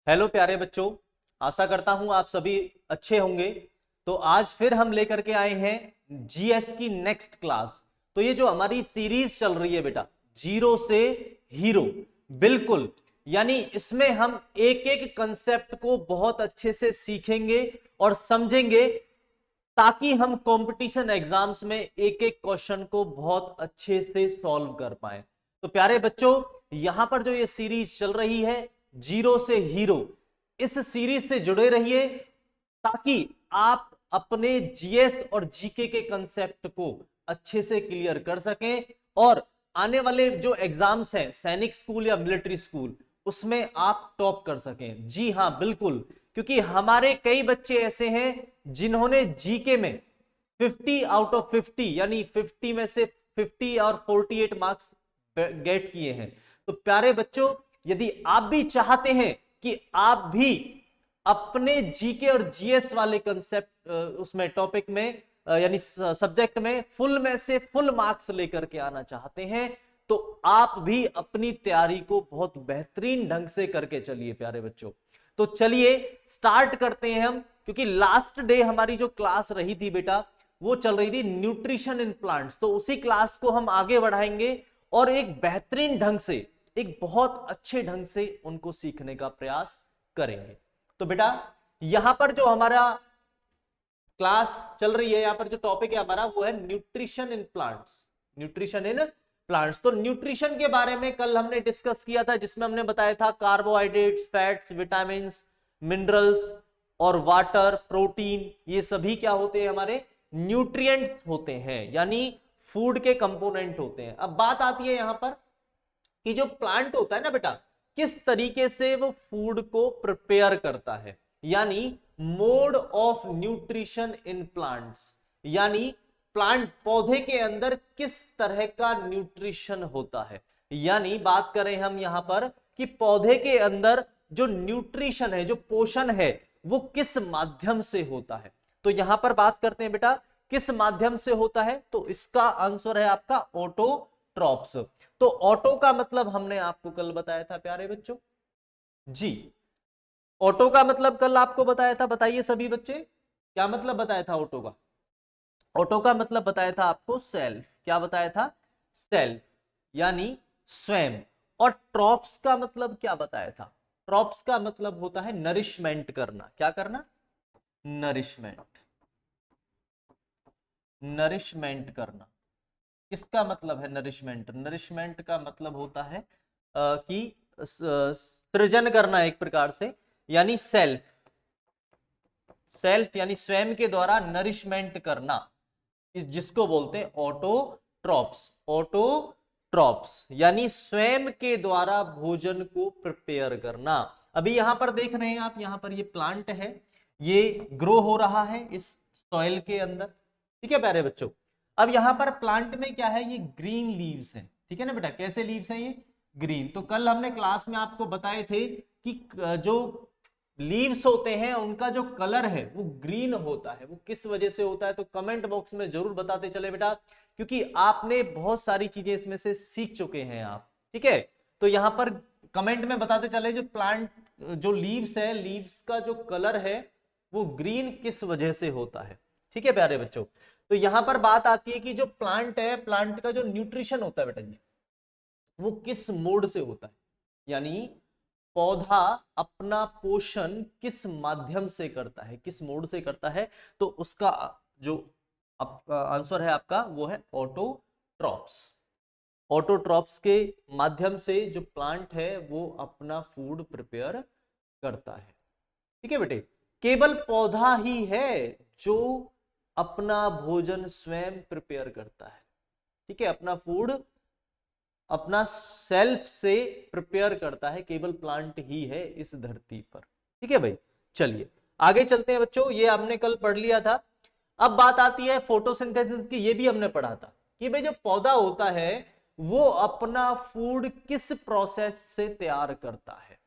Hello प्यारे बच्चों, आशा करता हूं आप सभी अच्छे होंगे। तो आज फिर हम लेकर के आए हैं जीएस की नेक्स्ट क्लास। तो ये जो हमारी सीरीज चल रही है बेटा, जीरो से हीरो, बिल्कुल, यानी इसमें हम एक एक कंसेप्ट को बहुत अच्छे से सीखेंगे और समझेंगे ताकि हम कंपटीशन एग्जाम्स में एक एक क्वेश्चन को बहुत अच्छे से सॉल्व कर पाए। तो प्यारे बच्चों, यहां पर जो ये सीरीज चल रही है जीरो से हीरो, इस सीरीज से जुड़े रहिए ताकि आप अपने जीएस और जीके के कंसेप्ट को अच्छे से क्लियर कर सकें और आने वाले जो एग्जाम्स हैं सैनिक स्कूल या मिलिट्री स्कूल, उसमें आप टॉप कर सकें। जी हां, बिल्कुल, क्योंकि हमारे कई बच्चे ऐसे हैं जिन्होंने जीके में 50 आउट ऑफ 50 यानी 50 में से 50 और 48 मार्क्स गेट किए हैं। तो प्यारे बच्चों, यदि आप भी चाहते हैं कि आप भी अपने जीके और जीएस वाले कंसेप्ट उसमें टॉपिक में यानी सब्जेक्ट में फुल में से फुल मार्क्स लेकर के आना चाहते हैं, तो आप भी अपनी तैयारी को बहुत बेहतरीन ढंग से करके चलिए प्यारे बच्चों। तो चलिए स्टार्ट करते हैं हम, क्योंकि लास्ट डे हमारी जो क्लास रही थी बेटा, वो चल रही थी न्यूट्रिशन इन प्लांट्स। तो उसी क्लास को हम आगे बढ़ाएंगे और एक बेहतरीन ढंग से, एक बहुत अच्छे ढंग से उनको सीखने का प्रयास करेंगे। तो बेटा यहां पर जो हमारा क्लास चल रही है, यहां पर जो टॉपिक है हमारा, वो है nutrition in plants. Nutrition in plants. तो न्यूट्रिशन के बारे में कल हमने डिस्कस किया था, जिसमें हमने बताया था कार्बोहाइड्रेट्स, फैट्स, विटामिन, मिनरल्स और वाटर, प्रोटीन, ये सभी क्या होते हैं, हमारे न्यूट्रिएंट्स होते हैं, यानी फूड के कंपोनेंट होते हैं। अब बात आती है यहां पर कि जो प्लांट होता है ना बेटा, किस तरीके से वो फूड को प्रिपेयर करता है, यानी mode of nutrition in plants, यानी प्लांट पौधे के अंदर किस तरह का न्यूट्रिशन होता है। यानी बात करें हम यहां पर कि पौधे के अंदर जो न्यूट्रिशन है, जो पोषण है, वो किस माध्यम से होता है। तो यहां पर बात करते हैं बेटा किस माध्यम से होता है, तो इसका आंसर है आपका ऑटोट्रॉप्स। तो ऑटो का मतलब हमने आपको कल बताया था प्यारे बच्चों, जी ऑटो का मतलब कल आपको बताया था। बताइए सभी बच्चे, क्या मतलब बताया था ऑटो का? ऑटो का मतलब बताया था आपको सेल्फ। क्या बताया था? सेल्फ, यानी स्वयं। और ट्रॉप्स का मतलब क्या बताया था? ट्रॉप्स का मतलब होता है नरिशमेंट करना। क्या करना? नरिशमेंट, नरिशमेंट करना। किसका मतलब है नरिशमेंट? नरिशमेंट का मतलब होता है कि सृजन करना एक प्रकार से, यानी सेल्फ। सेल्फ यानी स्वयं के द्वारा नरिशमेंट करना, जिसको बोलते हैं ऑटोट्रॉप्स। ऑटोट्रॉप्स यानी स्वयं के द्वारा भोजन को प्रिपेयर करना। अभी यहां पर देख रहे हैं आप, यहां पर ये प्लांट है, ये ग्रो हो रहा है इस सॉइल के अंदर, ठीक है प्यारे बच्चों। अब यहां पर प्लांट में क्या है, ये ग्रीन लीव्स हैं, ठीक है ना बेटा। कैसे लीव्स हैं ये? ग्रीन। तो कल हमने क्लास में आपको बताए थे कि जो लीव्स होते हैं उनका जो कलर है वो ग्रीन होता है। वो किस वजह से होता है, तो कमेंट बॉक्स में जरूर बताते चले बेटा, क्योंकि आपने बहुत सारी चीजें इसमें से सीख चुके हैं आप, ठीक है। तो यहां पर कमेंट में बताते चले जो प्लांट, जो लीव्स है, लीव्स का जो कलर है वो ग्रीन किस वजह से होता है, ठीक है प्यारे बच्चों। तो यहां पर बात आती है कि जो प्लांट है, प्लांट का जो न्यूट्रिशन होता है बेटा जी, वो किस मोड से होता है, यानी पौधा अपना पोषण किस माध्यम से करता है, किस मोड से करता है। तो उसका जो आंसर है आपका वो है ऑटोट्रॉप्स। ऑटोट्रॉप्स के माध्यम से जो प्लांट है वो अपना फूड प्रिपेयर करता है, ठीक है बेटे। केवल पौधा ही है जो अपना भोजन स्वयं प्रिपेयर करता है, ठीक है, अपना फूड अपना सेल्फ से प्रिपेयर करता है, केवल प्लांट ही है इस धरती पर, ठीक है भाई। चलिए आगे चलते हैं बच्चों, ये हमने कल पढ़ लिया था। अब बात आती है फोटोसिंथेसिस की, ये भी हमने पढ़ा था कि भाई जो पौधा होता है वो अपना फूड किस प्रोसेस से तैयार करता है,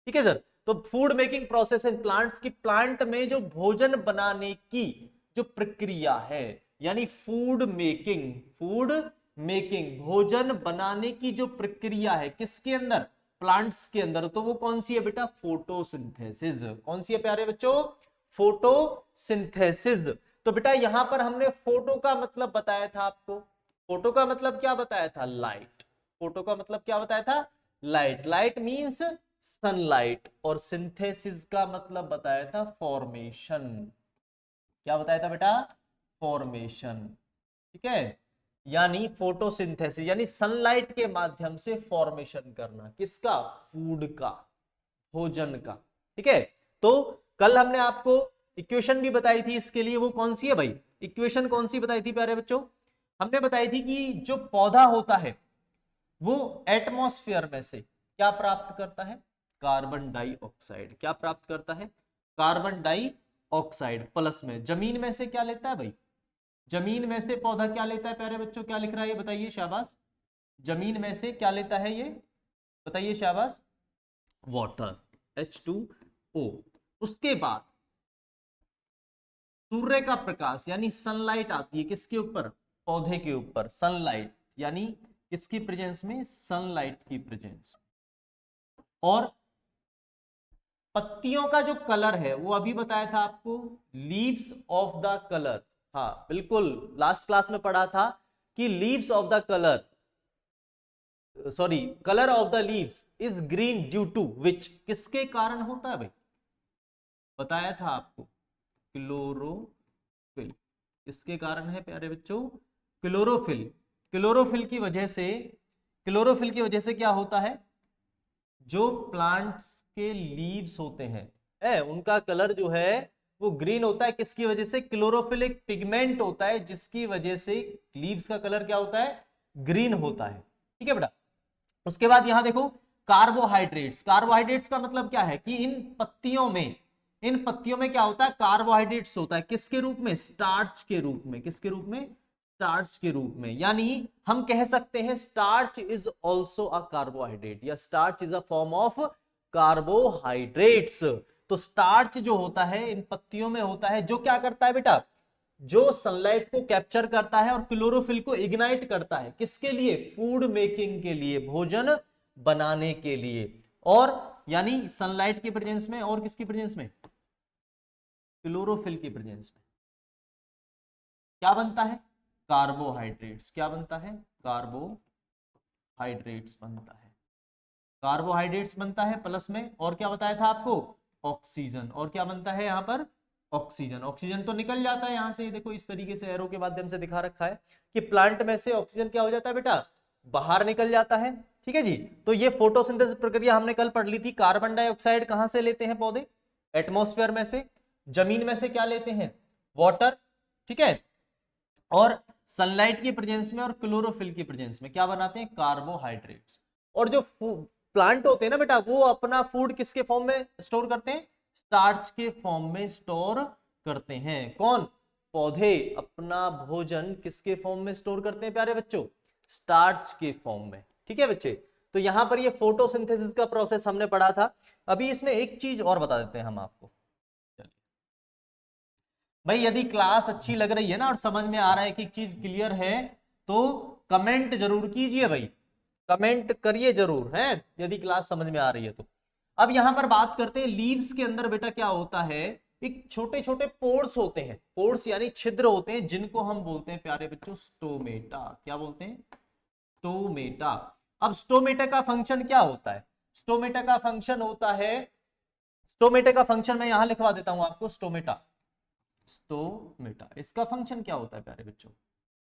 ठीक है सर। तो food making process in plants की, प्लांट में जो भोजन बनाने की जो प्रक्रिया है, यानी फूड मेकिंग, फूड मेकिंग, भोजन बनाने की जो प्रक्रिया है, किसके अंदर? प्लांट्स के अंदर, तो वो कौन सी है बेटा? फोटोसिंथेसिस। कौन सी है प्यारे बच्चों? फोटोसिंथेसिस। तो बेटा यहां पर हमने फोटो का मतलब बताया था आपको। फोटो का मतलब क्या बताया था? लाइट। फोटो का मतलब क्या बताया था? लाइट। Light means sunlight. और सिंथेसिस का मतलब बताया था फॉर्मेशन। क्या बताया था बेटा? फॉर्मेशन। ठीक है, यानी फोटोसिंथेसिस यानी सनलाइट के माध्यम से फॉर्मेशन करना। किसका? फूड का, भोजन का। ठीक है, तो कल हमने आपको इक्वेशन भी बताई थी इसके लिए। वो कौन सी है भाई? इक्वेशन कौन सी बताई थी प्यारे बच्चों? हमने बताई थी कि जो पौधा होता है वो एटमॉस्फेयर में से क्या प्राप्त करता है? Carbon dioxide. क्या प्राप्त करता है? Carbon dioxide. प्लस में जमीन में से क्या लेता है भाई? जमीन में से पौधा क्या लेता है प्यारे बच्चों? क्या लिख रहा है ये बताइए शाबाश। जमीन में से क्या लेता है ये बताइए शाबाश? Water, H2O। उसके बाद सूर्य का प्रकाश यानी सनलाइट आती है किसके ऊपर? पौधे के ऊपर। सनलाइट यानी किसकी प्रेजेंस में? सनलाइट की प्रेजेंस। और पत्तियों का जो कलर है वो अभी बताया था आपको, लीव्स ऑफ द कलर। हाँ बिल्कुल, लास्ट क्लास में पढ़ा था कि leaves of the colour, sorry, colour of the leaves is green due to which. किसके कारण होता है भाई? बताया था आपको, क्लोरोफिल। किसके कारण है प्यारे बच्चों? क्लोरोफिल। क्लोरोफिल की वजह से, क्लोरोफिल की वजह से क्या होता है? जो प्लांट्स के लीव्स होते हैं उनका कलर जो है वो ग्रीन होता है। किसकी वजह से? क्लोरोफिल एक पिगमेंट होता है जिसकी वजह से लीव्स का कलर क्या होता है? ग्रीन होता है। ठीक है बेटा। उसके बाद यहां देखो, कार्बोहाइड्रेट्स। कार्बोहाइड्रेट्स का मतलब क्या है कि इन पत्तियों में क्या होता है? कार्बोहाइड्रेट्स होता है। किसके रूप में? स्टार्च के रूप में। किसके रूप में? स्टार्च के रूप में। यानी हम कह सकते हैं starch is also a carbohydrate, या starch is a form of carbohydrates. तो स्टार्च जो होता है इन पत्तियों में होता है, जो क्या करता है बेटा? जो सनलाइट को कैप्चर करता है और क्लोरोफिल को इग्नाइट करता है। किसके लिए? फूड मेकिंग के लिए, भोजन बनाने के लिए। और यानी सनलाइट की प्रेजेंस में और किसकी प्रेजेंस में? क्लोरोफिल की प्रेजेंस में क्या बनता है? कार्बोहाइड्रेट्स। क्या बनता है? कार्बोहाइड्रेट्स बनता है। कार्बोहाइड्रेट्स बनता है प्लस में, और क्या बताया था आपको? ऑक्सीजन। और क्या बनता है यहां पर? ऑक्सीजन। ऑक्सीजन तो निकल जाता है यहां से, देखो इस तरीके से एरो के माध्यम से दिखा रखा है कि प्लांट में से ऑक्सीजन क्या हो जाता है बेटा? बाहर निकल जाता है। ठीक है जी। तो ये फोटोसिंथेसिस प्रक्रिया हमने कल पढ़ ली थी। कार्बन डाइऑक्साइड कहां से लेते हैं पौधे? एटमॉस्फेयर में से। जमीन में से क्या लेते हैं? वाटर। ठीक है, और सनलाइट की प्रेजेंस में और क्लोरोफिल की प्रेजेंस में क्या बनाते हैं? कार्बोहाइड्रेट्स। और जो प्लांट होते हैं ना बेटा, वो अपना फूड किसके फॉर्म में स्टोर करते हैं? स्टार्च के फॉर्म में स्टोर करते हैं। कौन? पौधे अपना भोजन किसके फॉर्म में स्टोर करते हैं प्यारे बच्चों? स्टार्च के फॉर्म में। ठीक है बच्चे, तो यहां पर ये फोटोसिंथेसिस का प्रोसेस हमने पढ़ा था। अभी इसमें एक चीज और बता देते हैं हम आपको। भाई यदि क्लास अच्छी लग रही है ना और समझ में आ रहा है कि चीज क्लियर है, तो कमेंट जरूर कीजिए भाई। कमेंट करिए जरूर है यदि क्लास समझ में आ रही है तो। अब यहां पर बात करते हैं लीव्स के अंदर बेटा क्या होता है? एक छोटे छोटे पोर्स होते हैं। पोर्स यानी छिद्र होते हैं, जिनको हम बोलते हैं प्यारे बच्चों स्टोमेटा। क्या बोलते हैं? स्टोमेटा। अब स्टोमेटा का फंक्शन क्या होता है? स्टोमेटा का फंक्शन होता है, स्टोमेटा का फंक्शन मैं यहां लिखवा देता हूं आपको। स्टोमेटा, स्टोमेटा इसका फंक्शन क्या होता है प्यारे बच्चों?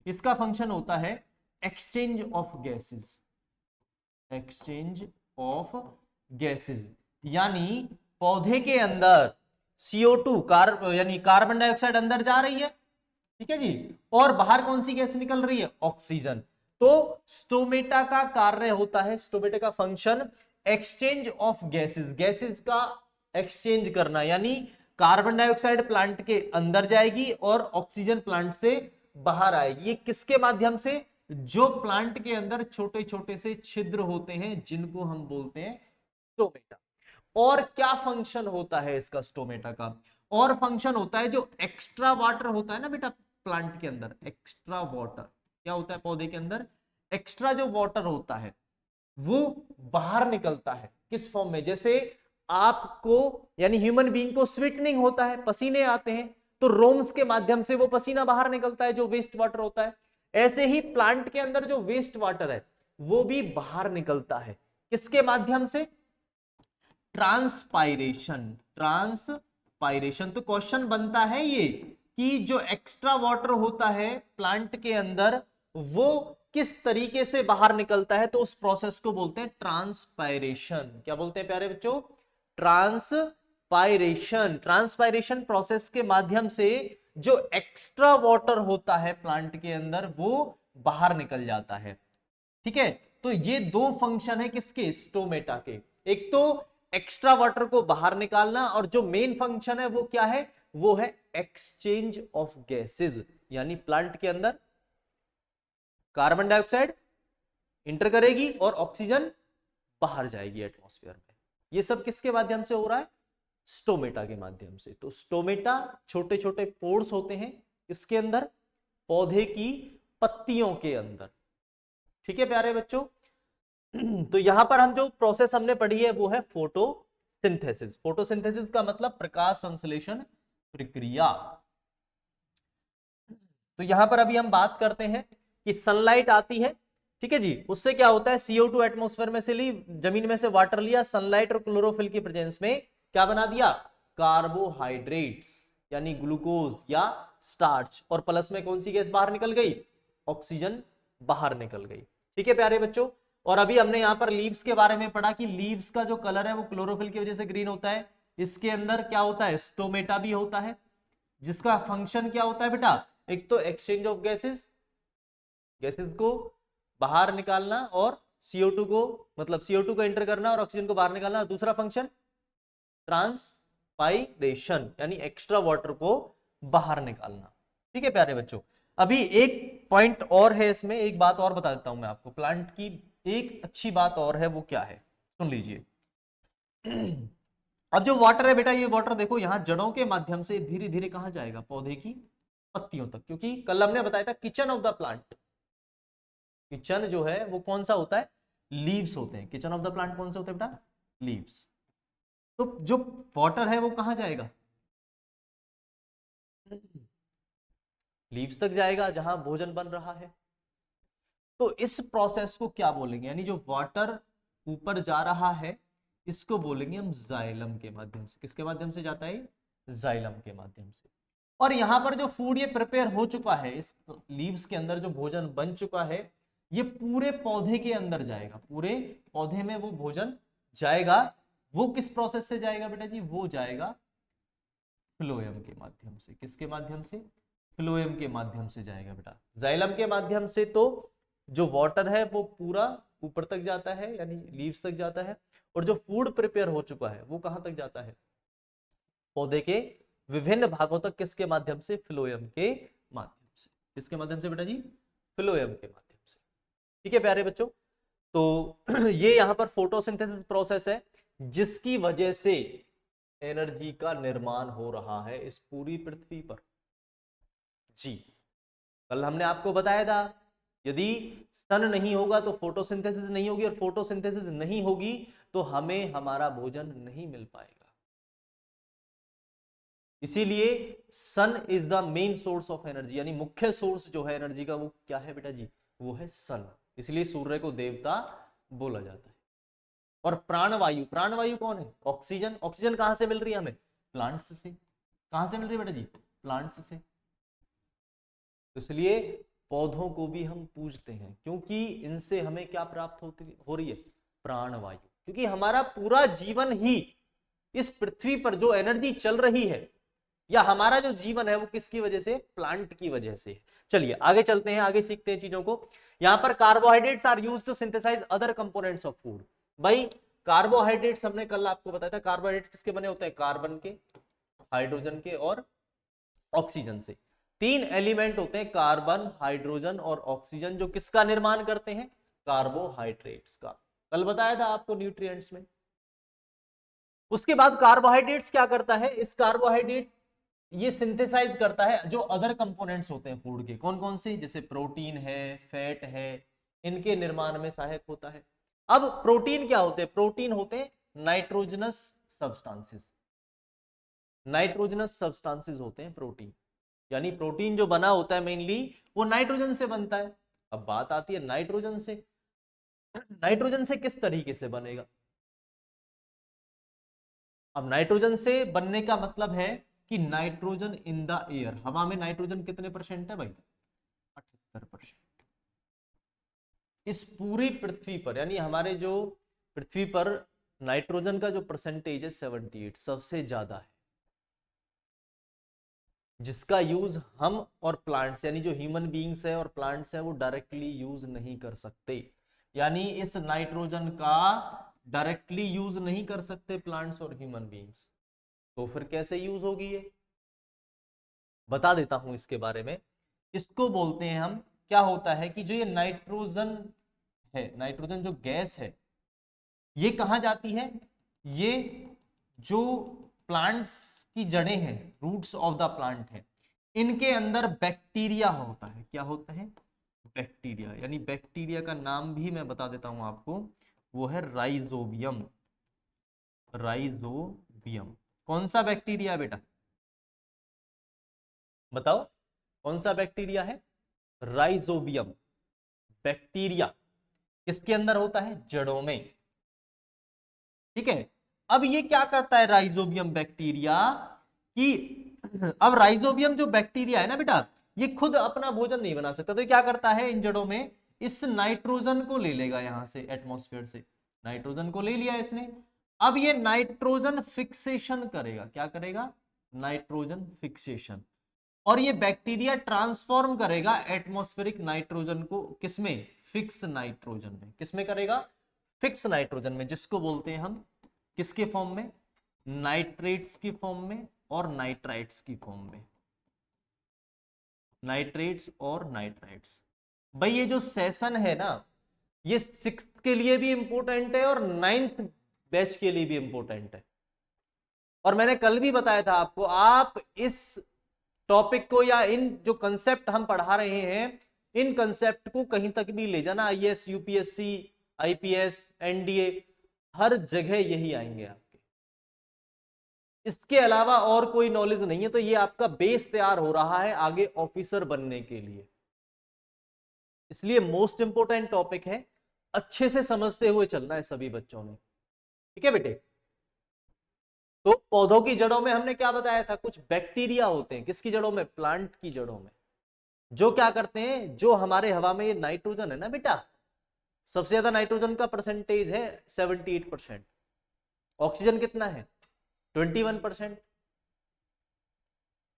इसका फंक्शन होता है exchange of gases. Exchange of gases यानी पौधे के अंदर CO2 यानी कार्बन डाइऑक्साइड अंदर जा रही है। ठीक है जी, और बाहर कौन सी गैस निकल रही है? ऑक्सीजन। तो स्टोमेटा का कार्य होता है, स्टोमेटा का function exchange of gases. Gases का एक्सचेंज करना, यानी कार्बन डाइऑक्साइड प्लांट के अंदर जाएगी और ऑक्सीजन प्लांट से बाहर आएगी। ये किसके माध्यम से? जो प्लांट के अंदर छोटे छोटे से छिद्र होते हैं, जिनको हम बोलते हैं स्टोमेटा। और क्या फंक्शन होता है इसका स्टोमेटा का? और फंक्शन होता है जो एक्स्ट्रा वाटर होता है ना बेटा प्लांट के अंदर, एक्स्ट्रा वाटर क्या होता है पौधे के अंदर? एक्स्ट्रा जो वाटर होता है वो बाहर निकलता है। किस फॉर्म में? जैसे आपको यानी ह्यूमन बीइंग को स्वीटनिंग होता है, पसीने आते हैं, तो रोम्स के माध्यम से वो पसीना बाहर निकलता है जो वेस्ट वाटर होता है। ऐसे ही प्लांट के अंदर जो वेस्ट वाटर है वो भी बाहर निकलता है। किसके माध्यम से? ट्रांसपायरेशन। ट्रांसपायरेशन। तो क्वेश्चन बनता है ये कि जो एक्स्ट्रा वाटर होता है प्लांट के अंदर वो किस तरीके से बाहर निकलता है, तो उस प्रोसेस को बोलते हैं ट्रांसपायरेशन। क्या बोलते हैं प्यारे बच्चों? ट्रांसपायरेशन। ट्रांसपायरेशन प्रोसेस के माध्यम से जो एक्स्ट्रा वाटर होता है प्लांट के अंदर वो बाहर निकल जाता है। ठीक है, तो ये दो फंक्शन है किसके? स्टोमेटा के। एक तो एक्स्ट्रा वाटर को बाहर निकालना, और जो मेन फंक्शन है वो क्या है? वो है एक्सचेंज ऑफ गैसेस। यानी प्लांट के अंदर कार्बन डाइऑक्साइड इंटर करेगी और ऑक्सीजन बाहर जाएगी एटमॉस्फेयर में। ये सब किसके माध्यम से हो रहा है? स्टोमेटा के माध्यम से। तो स्टोमेटा छोटे छोटे पोर्स होते हैं इसके अंदर, पौधे की पत्तियों के अंदर। ठीक है प्यारे बच्चों, तो यहां पर हम जो प्रोसेस हमने पढ़ी है वो है फोटोसिंथेसिस। फोटोसिंथेसिस का मतलब प्रकाश संश्लेषण प्रक्रिया। तो यहां पर अभी हम बात करते हैं कि सनलाइट आती है, ठीक है जी, उससे क्या होता है? CO2 एटमॉस्फेयर में से ली, जमीन में से वाटर लिया, सनलाइट और क्लोरोफिल की प्रेजेंस में क्या बना दिया? कार्बोहाइड्रेट्स यानी ग्लूकोज या स्टार्च, और प्लस में कौन सी गैस बाहर निकल गई? ऑक्सीजन बाहर निकल गई। ठीक है प्यारे बच्चों, और अभी हमने यहां पर लीव्स के बारे में पढ़ा कि लीव्स का जो कलर है वो क्लोरोफिल की वजह से ग्रीन होता है। इसके अंदर क्या होता है? स्टोमेटा भी होता है, जिसका फंक्शन क्या होता है बेटा? एक तो एक्सचेंज ऑफ गैसेस, गैसेस को बाहर निकालना, और CO2 को मतलब CO2 को एंटर करना और ऑक्सीजन को बाहर निकालना। और दूसरा फंक्शन ट्रांसपायरेशन यानी एक्स्ट्रा वाटर को बाहर निकालना। ठीक है प्यारे बच्चों, अभी एक पॉइंट और है इसमें, एक बात और बता देता हूं मैं आपको। प्लांट की एक अच्छी बात और है, वो क्या है? सुन लीजिए। अब जो वाटर है बेटा, ये वाटर देखो यहां जड़ों के माध्यम से धीरे धीरे कहां जाएगा? पौधे की पत्तियों तक, क्योंकि कल हमने बताया था kitchen of the plant. Kitchen जो है वो कौन सा होता है? लीव्स होते हैं। किचन ऑफ द प्लांट कौन सा होता है बेटा? लीव्स। तो जो वाटर है वो कहां जाएगा? लीव्स तक जाएगा जहां भोजन बन रहा है। तो इस प्रोसेस को क्या बोलेंगे? यानी जो वाटर ऊपर जा रहा है इसको बोलेंगे हम जाइलम के माध्यम से। किसके माध्यम से जाता है? जाइलम के माध्यम से। और यहां पर जो फूड ये प्रिपेयर हो चुका है, इस लीव्स के अंदर जो भोजन बन चुका है, ये पूरे पौधे के अंदर जाएगा। पूरे पौधे में वो भोजन जाएगा। वो किस प्रोसेस से जाएगा बेटा जी? वो जाएगा फ्लोएम के माध्यम से। किसके माध्यम से? फ्लोएम के माध्यम से जाएगा बेटा। जाइलम के माध्यम से तो जो वाटर है वो पूरा ऊपर तक जाता है, यानी लीव्स तक जाता है, और जो फूड प्रिपेयर हो चुका है वो कहां तक जाता है? पौधे के विभिन्न भागों तक। किसके माध्यम से? फ्लोएम के माध्यम से। किसके माध्यम से बेटा जी? फ्लोएम के माध्यम से। ठीक है प्यारे बच्चों, तो ये यहां पर फोटोसिंथेसिस प्रोसेस है जिसकी वजह से एनर्जी का निर्माण हो रहा है इस पूरी पृथ्वी पर। जी, कल हमने आपको बताया था यदि सन नहीं होगा तो फोटोसिंथेसिस नहीं होगी, और फोटोसिंथेसिस नहीं होगी तो हमें हमारा भोजन नहीं मिल पाएगा। इसीलिए sun is the main source of energy, यानी मुख्य सोर्स जो है एनर्जी का वो क्या है बेटा जी? वो है सन। इसलिए सूर्य को देवता बोला जाता है। और प्राणवायु, प्राणवायु कौन है? ऑक्सीजन। ऑक्सीजन कहां से मिल रही है हमें? प्लांट्स से। कहां से मिल रही है बेटा जी? प्लांट्स से। तो इसलिए पौधों को भी हम पूजते हैं, क्योंकि इनसे हमें क्या प्राप्त हो रही है? प्राणवायु। क्योंकि हमारा पूरा जीवन ही इस पृथ्वी पर जो एनर्जी चल रही है, या हमारा जो जीवन है वो किसकी वजह से? प्लांट की वजह से। चलिए आगे चलते हैं, आगे सीखते हैं चीजों को। यहां पर carbohydrates are used to synthesise other components of food. भाई कार्बोहाइड्रेट्स हमने कल आपको बताया था, कार्बोहाइड्रेट्स किसके बने होते हैं? कार्बन के, हाइड्रोजन के और ऑक्सीजन से। तीन एलिमेंट होते हैं, कार्बन, हाइड्रोजन और ऑक्सीजन, जो किसका निर्माण करते हैं? कार्बोहाइड्रेट्स का। कल बताया था आपको न्यूट्रिएंट्स में। उसके बाद कार्बोहाइड्रेट्स क्या करता है? इस कार्बोहाइड्रेट ये सिंथेसाइज करता है जो अदर कंपोनेंट्स होते हैं फूड के। कौन कौन से? जैसे प्रोटीन है, फैट है, इनके निर्माण में सहायक होता है। अब प्रोटीन क्या होते हैं? प्रोटीन होते हैं नाइट्रोजनस सब्सटेंसेस। नाइट्रोजनस सब्सटेंसेस होते हैं प्रोटीन, यानी प्रोटीन जो बना होता है मेनली वो नाइट्रोजन से बनता है। अब बात आती है नाइट्रोजन से, नाइट्रोजन से किस तरीके से बनेगा? अब नाइट्रोजन से बनने का मतलब है कि नाइट्रोजन इन द एयर, हवा में नाइट्रोजन कितने परसेंट है भाई? 78%। इस पूरी पृथ्वी पर, यानी हमारे जो पृथ्वी पर नाइट्रोजन का जो परसेंटेज है 78, सबसे ज्यादा है, जिसका यूज हम और प्लांट्स, यानी जो ह्यूमन बीइंग्स है और प्लांट्स है, वो डायरेक्टली यूज नहीं कर सकते। यानी इस नाइट्रोजन का डायरेक्टली यूज नहीं कर सकते प्लांट्स और ह्यूमन बीइंग्स, तो फिर कैसे यूज होगी ये? बता देता हूं इसके बारे में। इसको बोलते हैं हम, क्या होता है कि जो ये नाइट्रोजन है, नाइट्रोजन जो गैस है, ये कहां जाती है? ये जो प्लांट्स की जड़ें हैं, रूट्स ऑफ द प्लांट है, इनके अंदर बैक्टीरिया होता है। क्या होता है? बैक्टीरिया। यानी बैक्टीरिया का नाम भी मैं बता देता हूं आपको, वो है राइजोबियम। राइजोबियम कौन सा बैक्टीरिया है बेटा? बताओ कौन सा बैक्टीरिया है? राइजोबियम बैक्टीरिया किसके अंदर होता है? जड़ों में। ठीक है। अब ये क्या करता है राइजोबियम बैक्टीरिया कि अब राइजोबियम जो बैक्टीरिया है ना बेटा, ये खुद अपना भोजन नहीं बना सकता, तो ये क्या करता है? इन जड़ों में इस नाइट्रोजन को ले लेगा, यहां से एटमॉस्फेयर से नाइट्रोजन को ले लिया इसने। अब ये नाइट्रोजन फिक्सेशन करेगा। क्या करेगा? Nitrogen fixation. और ये बैक्टीरिया ट्रांसफॉर्म करेगा एटमॉस्फेरिक नाइट्रोजन को किसमें? फिक्स नाइट्रोजन में। किसमें करेगा? फिक्स नाइट्रोजन में, जिसको बोलते हैं हम किसके फॉर्म में? नाइट्रेट्स की फॉर्म में और नाइट्राइट्स की फॉर्म में। नाइट्रेट्स और नाइट्राइट्स। भाई ये जो सेशन है ना, ये 6th के लिए भी इंपॉर्टेंट है और 9th बैच के लिए भी इंपॉर्टेंट है। और मैंने कल भी बताया था आपको, आप इस टॉपिक को या इन जो कंसेप्ट हम पढ़ा रहे हैं, इन कंसेप्ट को कहीं तक भी ले जाना, आईएएस, यूपीएससी, आईपीएस, एनडीए, हर जगह यही आएंगे आपके। इसके अलावा और कोई नॉलेज नहीं है, तो ये आपका बेस तैयार हो रहा है आगे ऑफिसर बनने के लिए। इसलिए मोस्ट इंपोर्टेंट टॉपिक है, अच्छे से समझते हुए चलना है सभी बच्चों ने। ठीक है बेटे? तो पौधों की जड़ों में हमने क्या बताया था? कुछ बैक्टीरिया होते हैं। किसकी जड़ों में? प्लांट की जड़ों में। जो क्या करते हैं, जो हमारे हवा में ये नाइट्रोजन है ना बेटा, सबसे ज्यादा नाइट्रोजन का परसेंटेज है 78%। ऑक्सीजन कितना है? 21%।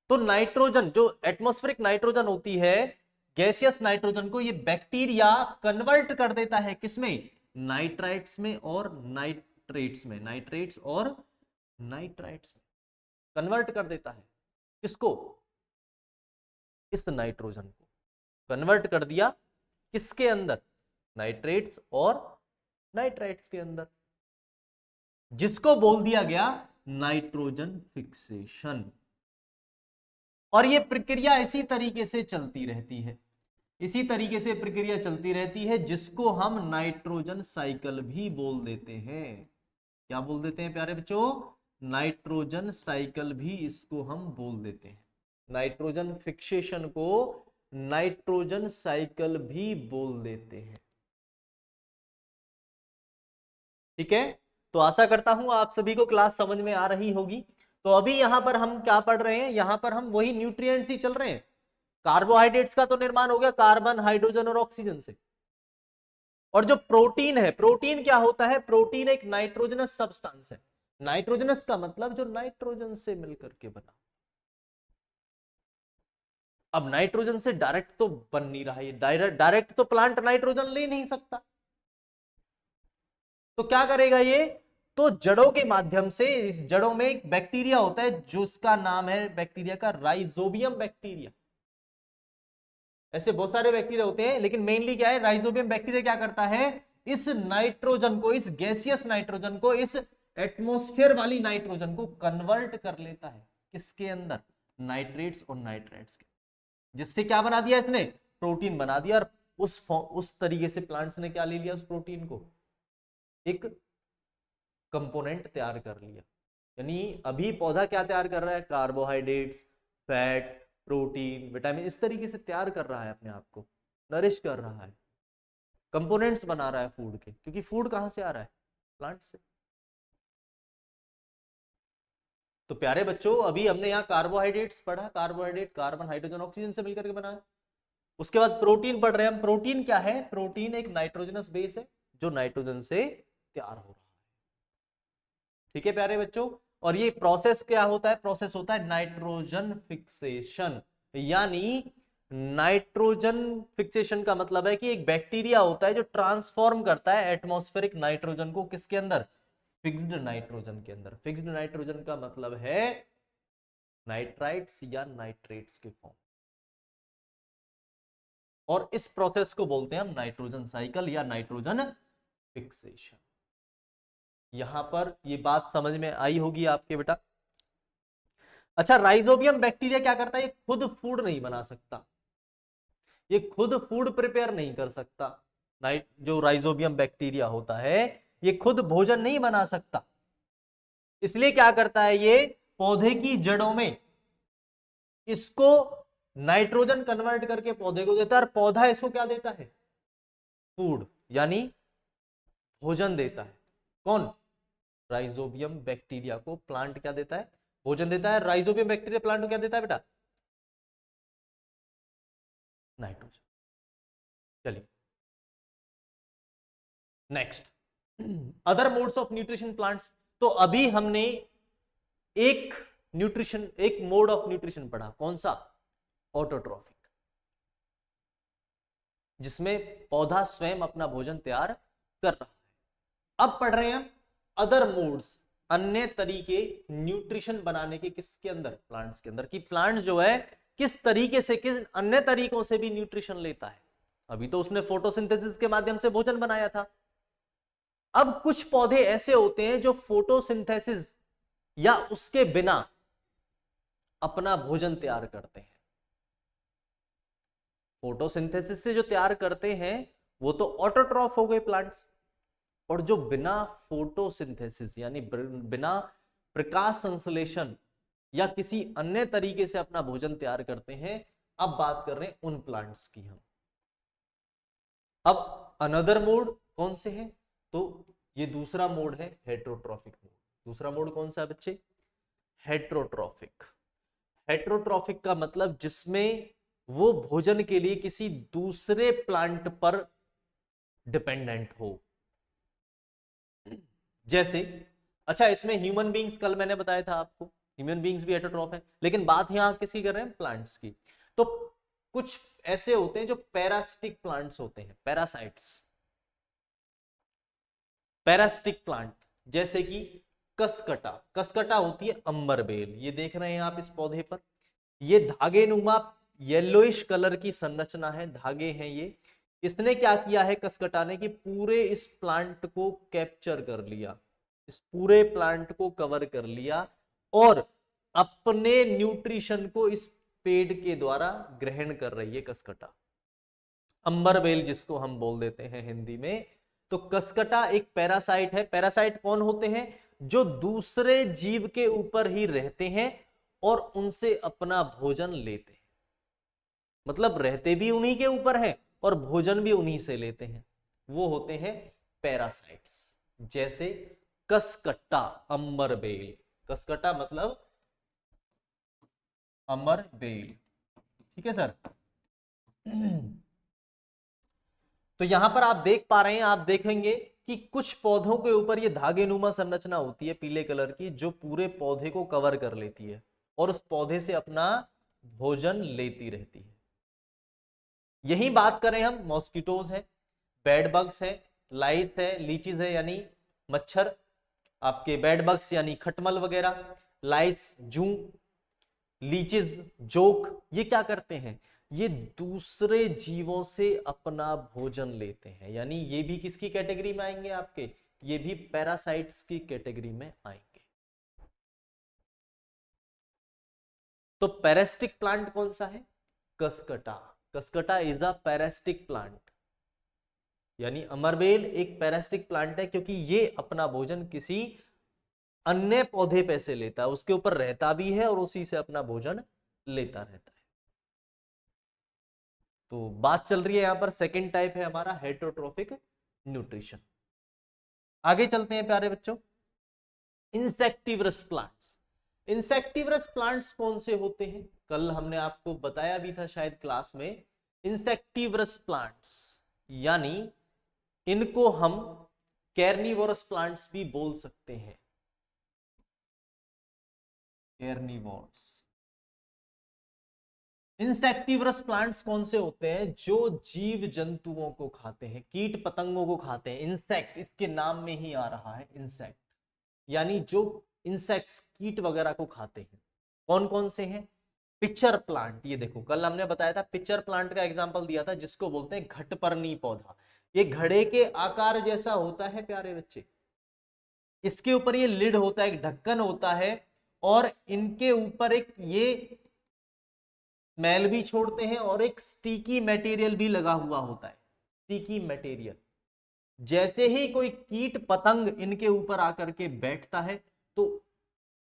तो नाइट्रोजन जो एटमॉस्फेरिक नाइट्रोजन होती है, गैसियस नाइट्रोजन को ये बैक्टीरिया कन्वर्ट कर देता है किसमें? नाइट्राइट्स में और नाइट्रेट्स में। नाइट्रेट्स और नाइट्राइट्स में कन्वर्ट कर देता है। किसको? इस नाइट्रोजन को कन्वर्ट कर दिया किसके अंदर? नाइट्रेट्स और नाइट्राइट्स के अंदर, जिसको बोल दिया गया नाइट्रोजन फिक्सेशन। और ये प्रक्रिया इसी तरीके से चलती रहती है, इसी तरीके से प्रक्रिया चलती रहती है, जिसको हम नाइट्रोजन साइकिल भी बोल देते हैं। क्या बोल देते हैं प्यारे बच्चों? नाइट्रोजन साइकिल भी इसको हम बोल देते हैं। नाइट्रोजन फिक्सेशन को नाइट्रोजन साइकिल भी बोल देते हैं। ठीक है? तो आशा करता हूं आप सभी को क्लास समझ में आ रही होगी। तो अभी यहां पर हम क्या पढ़ रहे हैं? यहां पर हम वही न्यूट्रिएंट्स ही चल रहे हैं। कार्बोहाइड्रेट्स का तो निर्माण हो गया कार्बन, हाइड्रोजन और ऑक्सीजन से। और जो प्रोटीन है, प्रोटीन क्या होता है? प्रोटीन एक नाइट्रोजनस सब्सटेंस है। नाइट्रोजनस का मतलब जो नाइट्रोजन से मिलकर के बना। अब नाइट्रोजन से डायरेक्ट तो बन नहीं रहा है, डायरेक्ट तो प्लांट नाइट्रोजन ले नहीं सकता, तो क्या करेगा ये? तो जड़ों के माध्यम से, इस जड़ों में एक बैक्टीरिया होता है जिसका नाम है बैक्टीरिया का राइजोबियम बैक्टीरिया। ऐसे बहुत सारे बैक्टीरिया होते हैं, लेकिन मेनली क्या है? राइजोबियम बैक्टीरिया क्या करता है? इस नाइट्रोजन को, इस गैसियस नाइट्रोजन को, इस एटमॉस्फेयर वाली नाइट्रोजन को कन्वर्ट कर लेता है किसके अंदर? नाइट्रेट्स और नाइट्राइट्स के, जिससे क्या बना दिया इसने? प्रोटीन बना दिया। और उस तरीके से प्लांट्स ने क्या ले लिया? उस प्रोटीन को एक कंपोनेंट तैयार कर लिया। यानी अभी पौधा क्या तैयार कर रहा है, कार्बोहाइड्रेट्स, फैट, प्रोटीन, विटामिन, इस तरीके से तैयार कर रहा है, अपने आप को नरिश कर रहा है, कंपोनेंट्स बना रहा है फूड के, क्योंकि फूड कहां से आ रहा है, प्लांट से। तो प्यारे बच्चों, अभी हमने यहाँ कार्बोहाइड्रेट्स पढ़ा, कार्बोहाइड्रेट कार्बन हाइड्रोजन ऑक्सीजन से मिलकर के बना है। उसके बाद प्रोटीन पढ़ रहे हैं हम। प्रोटीन क्या है, प्रोटीन एक नाइट्रोजनस बेस है जो नाइट्रोजन से तैयार हो रहा है। ठीक है प्यारे बच्चों, और ये प्रोसेस क्या होता है, प्रोसेस होता है नाइट्रोजन फिक्सेशन। यानी नाइट्रोजन फिक्सेशन का मतलब है कि एक बैक्टीरिया होता है जो ट्रांसफॉर्म करता है एटमॉस्फेरिक नाइट्रोजन को किसके अंदर, फिक्स्ड नाइट्रोजन के अंदर। फिक्स्ड नाइट्रोजन का मतलब है नाइट्राइट्स या नाइट्रेट्स के फॉर्म। और इस प्रोसेस को बोलते हैं हम नाइट्रोजन साइकिल या नाइट्रोजन फिक्सेशन। यहां पर ये बात समझ में आई होगी आपके बेटा। अच्छा, राइजोबियम बैक्टीरिया क्या करता है, ये खुद फूड नहीं बना सकता, ये खुद फूड प्रिपेयर नहीं कर सकता। जो राइजोबियम बैक्टीरिया होता है ये खुद भोजन नहीं बना सकता। इसलिए क्या करता है, ये पौधे की जड़ों में इसको नाइट्रोजन कन्वर्ट करके पौधे को देता है, और पौधा इसको क्या देता है, फूड यानी भोजन देता है। कौन, राइजोबियम बैक्टीरिया को प्लांट क्या देता है, भोजन देता है। राइजोबियम बैक्टीरिया प्लांट को क्या देता है बेटा, नाइट्रोजन। चलिए next, other modes of nutrition plants. तो अभी हमने एक न्यूट्रिशन, एक मोड ऑफ न्यूट्रिशन पढ़ा, कौन सा, ऑटोट्रॉफिक, जिसमें पौधा स्वयं अपना भोजन तैयार कर रहा है। अब पढ़ रहे हैं अदर मोड्स, अन्य तरीके न्यूट्रिशन बनाने के, किसके अंदर, प्लांट्स के अंदर, कि प्लांट जो है किस तरीके से, किस अन्य तरीकों से भी न्यूट्रिशन लेता है। अभी तो उसने फोटोसिंथेसिस के माध्यम से भोजन बनाया था। अब कुछ पौधे ऐसे होते हैं जो फोटोसिंथेसिस या उसके बिना अपना भोजन तैयार करते हैं। फोटोसिंथेसिस से जो तैयार करते हैं वो तो ऑटोट्रॉफ हो गए प्लांट्स, और जो बिना फोटोसिंथेसिस यानी बिना प्रकाश संश्लेषण या किसी अन्य तरीके से अपना भोजन तैयार करते हैं, अब बात कर रहे हैं उन प्लांट्स की हम। अब अनदर मोड कौन से हैं, तो ये दूसरा मोड है हेट्रोट्रॉफिक मोड। दूसरा मोड कौन सा है बच्चे, हेट्रोट्रॉफिक। हेट्रोट्रॉफिक का मतलब जिसमें वो भोजन के लिए किसी दूसरे प्लांट पर डिपेंडेंट हो। जैसे, अच्छा इसमें ह्यूमन बींग्स, कल मैंने बताया था आपको ह्यूमन बींग्स भी हेट्रोट्रॉफ है, लेकिन बात यहां किसकी कर रहे हैं, प्लांट्स की। तो कुछ ऐसे होते हैं जो पैरासिटिक प्लांट्स होते हैं, पैरासाइट्स, पैरासिटिक प्लांट, जैसे कि कसकटा। कसकटा होती है अंबरबेल, ये देख रहे हैं आप इस पौधे पर, ये धागे नुमा येलोइश कलर की संरचना है, धागे हैं ये। इसने क्या किया है कसकटा ने, कि पूरे इस प्लांट को कैप्चर कर लिया, इस पूरे प्लांट को कवर कर लिया, और अपने न्यूट्रिशन को इस पेड़ के द्वारा ग्रहण कर रही है कसकटा, अंबरबेल जिसको हम बोल देते हैं हिंदी में। तो कसकटा एक पैरासाइट है। पैरासाइट कौन होते हैं, जो दूसरे जीव के ऊपर ही रहते हैं और उनसे अपना भोजन लेते हैं, मतलब रहते भी उन्हीं के ऊपर हैं और भोजन भी उन्हीं से लेते हैं, वो होते हैं पैरासाइट्स। जैसे कसकट्टा, अंबरबेल, कसकट्टा मतलब अंबरबेल, ठीक है सर। तो यहां पर आप देख पा रहे हैं, आप देखेंगे कि कुछ पौधों के ऊपर ये धागे नुमा संरचना होती है पीले कलर की, जो पूरे पौधे को कवर कर लेती है और उस पौधे से अपना भोजन लेती रहती है। यही बात करें हम, मॉस्किटोज है, बेड बग्स है, लाइस है, लीचीज है यानी मच्छर, आपके बेड बग्स यानी खटमल वगैरह, लाइस जू, लीचीज जोक, ये क्या करते हैं, ये दूसरे जीवों से अपना भोजन लेते हैं, यानी ये भी किसकी कैटेगरी में आएंगे आपके, ये भी पैरासाइट्स की कैटेगरी में आएंगे। तो पैरासिटिक प्लांट कौन सा है, Cuscuta. Cuscuta is a parasitic plant, यानी अमरबेल एक पैरासिटिक प्लांट है क्योंकि ये अपना भोजन किसी अन्य पौधे पे से लेता है, उसके ऊपर रहता भी है और उसी से अपना भोजन लेता रहता है। तो बात चल रही है यहां पर सेकंड टाइप है हमारा हेटरोट्रोफिक न्यूट्रिशन। आगे चलते हैं प्यारे बच्चों, इंसेक्टिवरस प्लांट्स। इंसेक्टिवरस प्लांट्स कौन से होते हैं, कल हमने आपको बताया भी था शायद क्लास में। इंसेक्टिवरस प्लांट्स यानी इनको हम कैर्निवोरस प्लांट्स भी बोल सकते हैं, कैर्निवोर्स। इंसेक्टिवरस प्लांट्स कौन से होते हैं, जो जीव जंतुओं को खाते हैं, कीट पतंगों को खाते हैं। इंसेक्ट इसके नाम में ही आ रहा है, इंसेक्ट यानी जो इंसेक्ट्स कीट वगैरह को खाते हैं। कौन कौन से हैं, पिचर प्लांट। ये देखो कल हमने बताया था, पिचर प्लांट का एग्जांपल दिया था जिसको बोलते हैं घटपर्णी पौधा। ये घड़े के आकार जैसा होता है प्यारे बच्चे, इसके ऊपर ये लिड होता है, एक ढक्कन होता है, और इनके ऊपर एक ये स्मेल भी छोड़ते हैं और एक स्टिकी मटेरियल भी लगा हुआ होता है, स्टिकी मटेरियल। जैसे ही कोई कीट पतंग इनके ऊपर आकर के बैठता है तो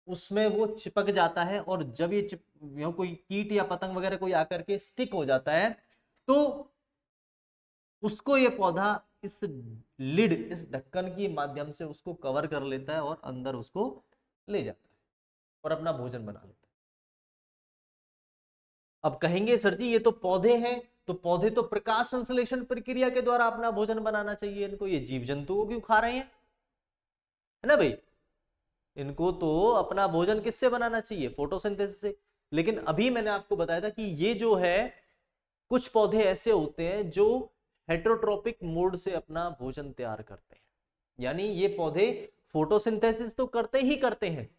उसमें वो चिपक जाता है, और जब ये कोई कीट या पतंग वगैरह कोई आकर के स्टिक हो जाता है तो उसको ये पौधा इस लिड, इस ढक्कन के माध्यम से उसको कवर कर लेता है और अंदर उसको ले जाता है और अपना भोजन बना लेता है। अब कहेंगे सर जी ये तो पौधे हैं, तो पौधे तो प्रकाश संश्लेषण प्रक्रिया के द्वारा अपना भोजन बनाना चाहिए इनको, ये जीव जंतुओं क्यों खा रहे हैं, है ना भाई। इनको तो अपना भोजन किससे बनाना चाहिए, फोटोसिंथेसिस से। लेकिन अभी मैंने आपको बताया था कि ये जो है कुछ पौधे ऐसे होते हैं जो हेटरोट्रोपिक मोड से अपना भोजन तैयार करते हैं, यानी ये पौधे फोटोसिंथेसिस तो करते ही करते हैं,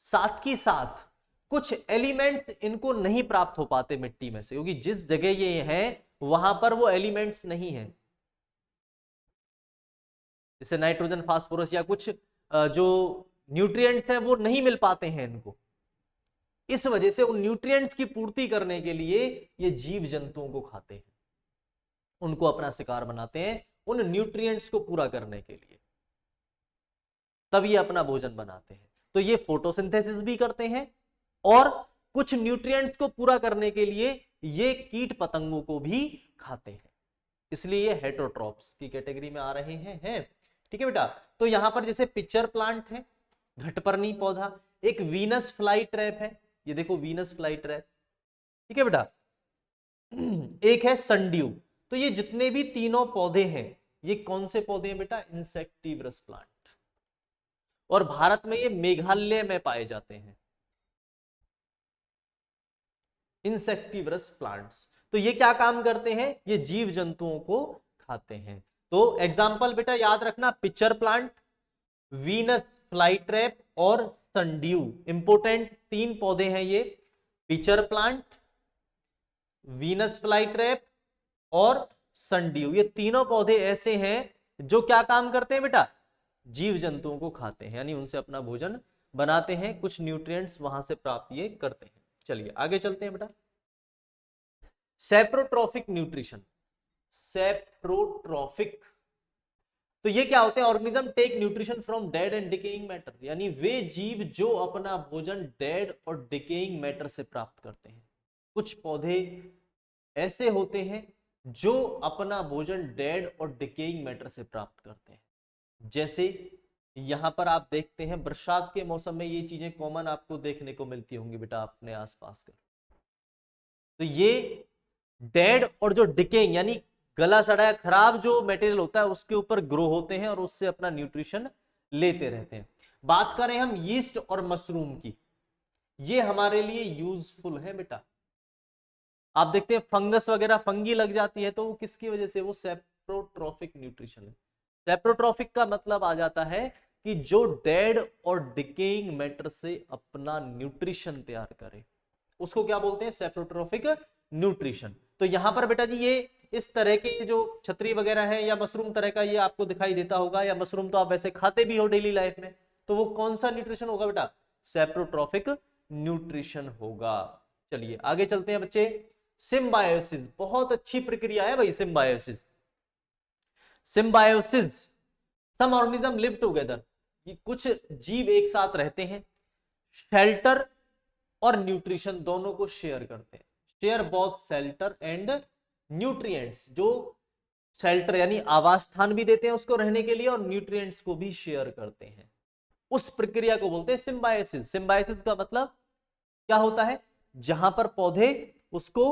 साथ ही साथ कुछ एलिमेंट्स इनको नहीं प्राप्त हो पाते मिट्टी में से, क्योंकि जिस जगह ये है वहां पर वो एलिमेंट्स नहीं है, जैसे नाइट्रोजन, फास्फोरस या कुछ जो न्यूट्रिएंट्स हैं वो नहीं मिल पाते हैं इनको। इस वजह से उन न्यूट्रिएंट्स की पूर्ति करने के लिए ये जीव जंतुओं को खाते हैं, उनको अपना शिकार बनाते हैं उन न्यूट्रिएंट्स को पूरा करने के लिए, तब ये अपना भोजन बनाते हैं। तो ये फोटोसिंथेसिस भी करते हैं और कुछ न्यूट्रिएंट्स को पूरा करने के लिए ये कीट पतंगों को भी खाते हैं, इसलिए ये हेटरोट्रॉप्स की कैटेगरी में आ रहे हैं। ठीक है बेटा। तो यहां पर जैसे पिक्चर प्लांट है, घटपर्णी पौधा, एक वीनस फ्लाई ट्रैप है, ये देखो वीनस फ्लाई ट्रैप, ठीक है बेटा। एक है सनड्यू। तो ये जितने भी तीनों पौधे हैं ये कौन से पौधे हैं बेटा, इंसेक्टिवरस प्लांट, और भारत में ये मेघालय में पाए जाते हैं, इंसेक्टिवरस प्लांट्स। तो ये क्या काम करते हैं, ये जीव जंतुओं को खाते हैं। तो एग्जाम्पल बेटा याद रखना, pitcher plant, Venus fly trap और सनड्यू, इंपोर्टेंट तीन पौधे हैं ये, pitcher plant, Venus fly trap और सनड्यू। ये तीनों पौधे ऐसे हैं जो क्या काम करते हैं बेटा, जीव जंतुओं को खाते हैं, यानी उनसे अपना भोजन बनाते हैं, कुछ न्यूट्रिएंट्स वहां से प्राप्त ये करते हैं। चलिए आगे चलते हैं बेटा, सेप्रोट्रॉफिक न्यूट्रिशन। सेप्रोट्रॉफिक, तो ये क्या होते हैं, organism take nutrition from dead and decaying matter, यानी वे जीव जो अपना भोजन डेड और डिकेइंग मैटर से प्राप्त करते हैं। कुछ पौधे ऐसे होते हैं जो अपना भोजन डेड और डिकेइंग मैटर से प्राप्त करते हैं, जैसे यहां पर आप देखते हैं बरसात के मौसम में ये चीजें कॉमन आपको देखने को मिलती होंगी बेटा अपने आसपास के। तो ये डेड और जो डिकेइंग यानी गला सड़ा खराब जो मटेरियल होता है उसके ऊपर ग्रो होते हैं और उससे अपना न्यूट्रिशन लेते रहते हैं। बात करें हम यीस्ट और मशरूम की, ये हमारे लिए यूजफुल है बेटा। आप देखते हैं फंगस वगैरह, फंगी लग जाती है तो वो किसकी वजह से, वो सेप्रोट्रॉफिक न्यूट्रिशन है। सेप्रोट्रॉफिक का मतलब आ जाता है कि जो डेड और डिकेइंग मैटर से अपना न्यूट्रिशन तैयार करे, उसको क्या बोलते हैं, सेप्रोट्रॉफिक न्यूट्रिशन। तो यहां पर बेटा जी ये इस तरह के जो छतरी वगैरह है या मशरूम तरह का ये आपको दिखाई देता होगा, या मशरूम तो आप वैसे खाते भी हो डेली लाइफ में, तो वो कौन सा न्यूट्रिशन होगा बेटा, सेप्रोट्रॉफिक न्यूट्रिशन होगा। चलिए आगे चलते हैं बच्चे, सिम्बायोसिस, बहुत अच्छी प्रक्रिया है भाई symbiosis. Symbiosis, some organism live together, ये कुछ जीव एक साथ रहते हैं, शेल्टर और न्यूट्रिशन दोनों को शेयर करते हैं। Share both shelter and nutrients, जो शेल्टर यानी आवास स्थान भी देते हैं उसको रहने के लिए और न्यूट्रिएंट्स को भी शेयर करते हैं, उस प्रक्रिया को बोलते हैं सिम्बायोसिस। सिम्बायोसिस का मतलब क्या होता है, जहां पर पौधे उसको